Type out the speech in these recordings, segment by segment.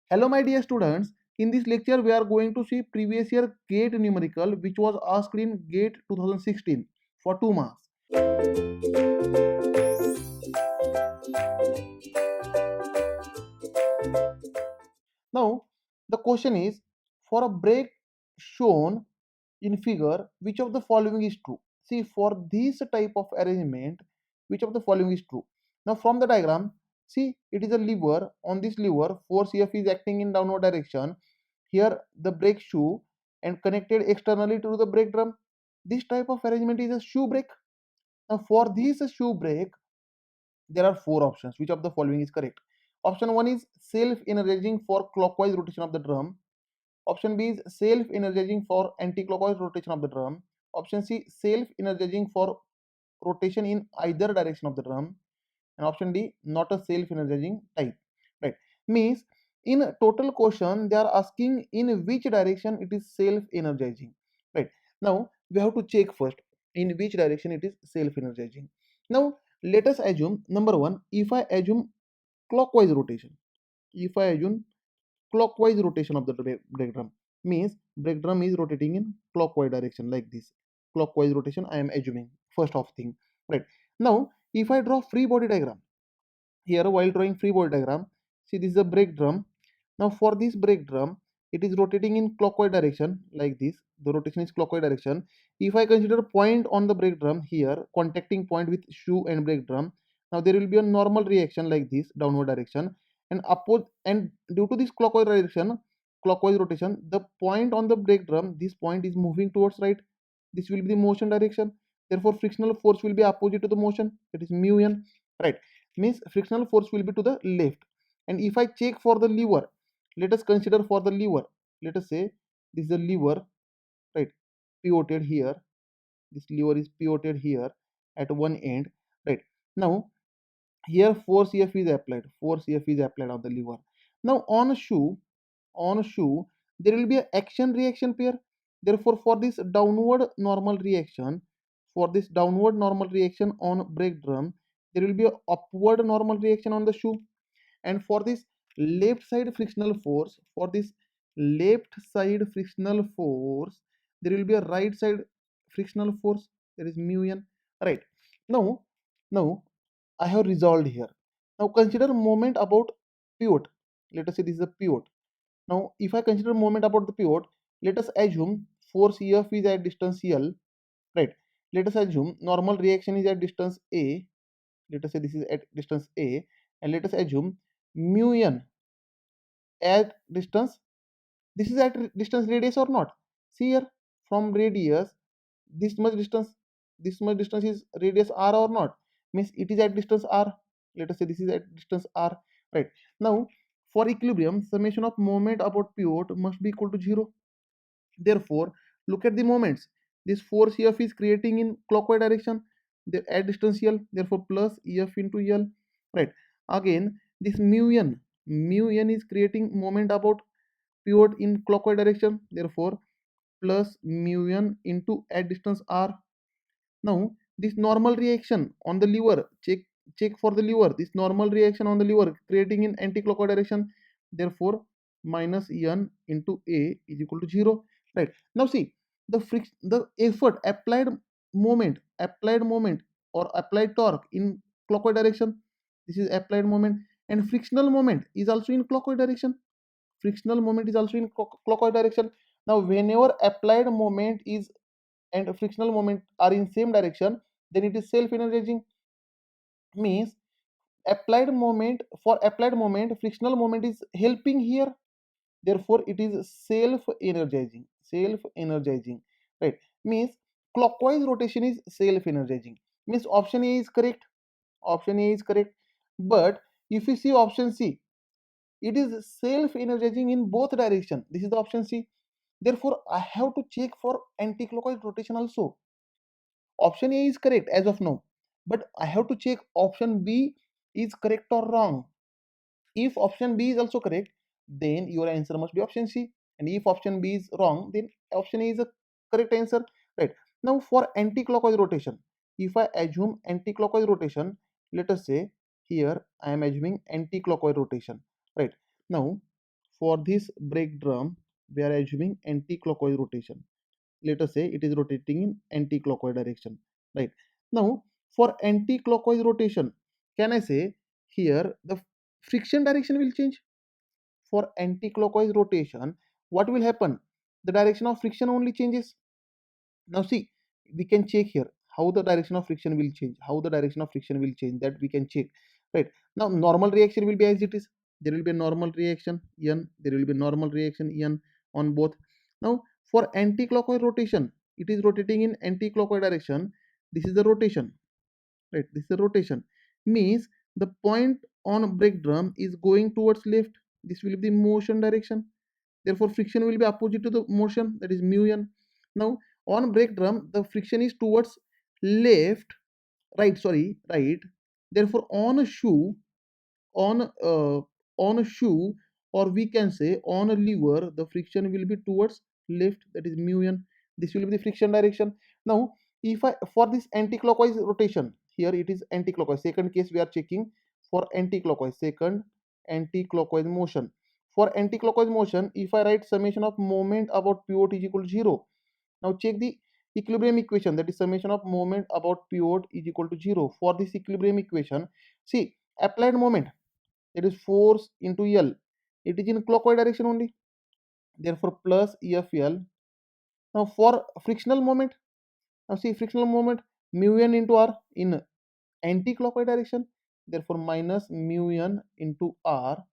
Hello my dear students, in this lecture we are going to see previous year GATE numerical which was asked in GATE 2016 for 2 marks. Now the question is, for a break shown in figure, which of the following is true? See, for this type of arrangement, which of the following is true? Now from the diagram, see, it is a lever. On this lever, force F is acting in downward direction. Here the brake shoe and connected externally to the brake drum. This type of arrangement is a shoe brake. Now for this shoe brake, there are four options. Which of the following is correct? Option 1 is self-energizing for clockwise rotation of the drum. Option B is self-energizing for anti-clockwise rotation of the drum. Option C, self-energizing for rotation in either direction of the drum. And option D, not a self-energizing type. Right? Means in total question they are asking in which direction it is self-energizing. Right? Now we have to check first in which direction it is self-energizing. Now let us assume number one. If I assume clockwise rotation, if I assume clockwise rotation of the brake drum, means brake drum is rotating in clockwise direction like this. Clockwise rotation I am assuming first of thing. Right? Now if I draw free body diagram, here while drawing free body diagram, see, this is a brake drum. Now for this brake drum, it is rotating in clockwise direction like this. The rotation is clockwise direction. If I consider point on the brake drum here, contacting point with shoe and brake drum, now there will be a normal reaction like this, downward direction, and upward. And due to this clockwise direction, clockwise rotation, the point on the brake drum, this point is moving towards right. This will be the motion direction. Therefore frictional force will be opposite to the motion, it is mu n. Right? Means frictional force will be to the left. And if I check for the lever, let us consider for the lever, let us say this is the lever, right, pivoted here. This lever is pivoted here at one end. Right? Now here force F is applied, force F is applied on the lever. Now on shoe there will be an action reaction pair. Therefore for this downward normal reaction, for this downward normal reaction on brake drum, there will be a upward normal reaction on the shoe. And for this left side frictional force, for this left side frictional force, there will be a right side frictional force, there is mu n. Right? Now I have resolved here. Now consider moment about pivot. Let us say this is a pivot. Now if I consider moment about the pivot, let us assume force F is at distance L. Right? Let us assume normal reaction is at distance A. Let us say this is at distance A, and let us assume mu n at distance, this is at distance radius or not. See here, from radius this much distance, this much distance is radius r or not, means it is at distance r. Let us say this is at distance r. Right? Now for equilibrium, summation of moment about pivot must be equal to 0. Therefore look at the moments. This force F is creating in clockwise direction, the at distance L, therefore plus F into L. Right? Again this mu n is creating moment about pivot in clockwise direction, therefore plus mu n into at distance r. Now this normal reaction on the lever, check for the lever, this normal reaction on the lever creating in anti-clockwise direction, therefore minus n into a is equal to 0. Right? Now see, the effort, applied moment or applied torque in clockwise direction, this is applied moment. And frictional moment is also in clockwise direction, frictional moment is also in clockwise direction. Now whenever applied moment is and frictional moment are in same direction, then it is self energizing. Means applied moment, for applied moment frictional moment is helping here, therefore it is self energizing, self energizing. Right? Means clockwise rotation is self energizing, means option A is correct, option A is correct. But if you see option C, it is self energizing in both direction, this is the option C. Therefore I have to check for anti-clockwise rotation also. Option A is correct as of now, but I have to check option B is correct or wrong. If option B is also correct, then your answer must be option C. And if option B is wrong, then option A is a correct answer. Right? Now for anti-clockwise rotation, if I assume anti-clockwise rotation, let us say here I am assuming anti-clockwise rotation. Right? Now for this brake drum we are assuming anti-clockwise rotation. Let us say it is rotating in anti-clockwise direction, right? Now for anti-clockwise rotation, can I say here the friction direction will change? For anti-clockwise rotation, what will happen? The direction of friction only changes. Now see, we can check here how the direction of friction will change. How the direction of friction will change, that we can check, right? Now normal reaction will be as it is. There will be a normal reaction n. There will be normal reaction n on both. Now for anti-clockwise rotation, it is rotating in anti-clockwise direction. This is the rotation, right? This is the rotation. Means the point on brake drum is going towards left. This will be the motion direction. Therefore friction will be opposite to the motion, that is mu n. Now on brake drum the friction is towards left, right, sorry, right. Therefore on a shoe, on on a shoe, or we can say on a lever, the friction will be towards left, that is mu n. This will be the friction direction. Now if I, for this anti-clockwise rotation, here it is anti-clockwise, second case we are checking for anti-clockwise, second anti-clockwise motion. For anti-clockwise motion, if I write summation of moment about pivot is equal to 0, now check the equilibrium equation, that is summation of moment about pivot is equal to 0. For this equilibrium equation, see, applied moment, that is force into L, it is in clockwise direction only, therefore plus EFL. Now for frictional moment, now see, frictional moment mu n into R in anti-clockwise direction, therefore minus mu n into R,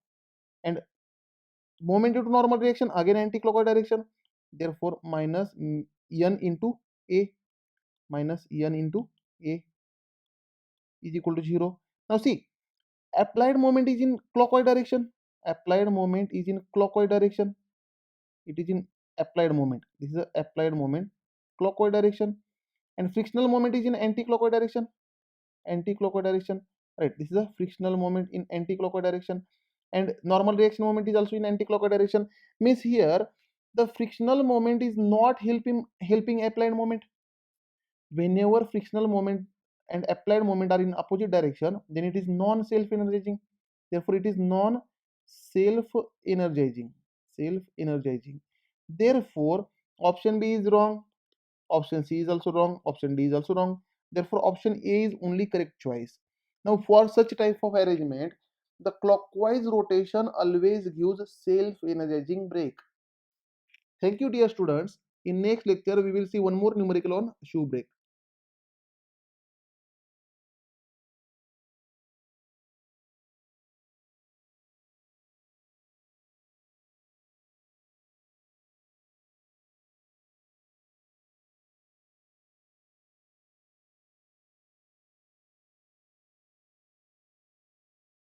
and moment due to normal reaction again anti-clockwise direction, therefore minus n into A, minus n into A is equal to 0. Now see, applied moment is in clockwise direction, applied moment is in clockwise direction, it is in applied moment, this is a applied moment clockwise direction, and frictional moment is in anti-clockwise direction, anti-clockwise direction, right? This is a frictional moment in anti-clockwise direction, and normal reaction moment is also in anti-clockwise direction. Means here the frictional moment is not helping applied moment. Whenever frictional moment and applied moment are in opposite direction, then it is non self energizing, therefore it is non self energizing, self energizing. Therefore option B is wrong, option C is also wrong, option D is also wrong, therefore option A is only correct choice. Now for such type of arrangement, the clockwise rotation always gives self energizing brake. Thank you dear students. In next lecture we will see one more numerical on shoe brake.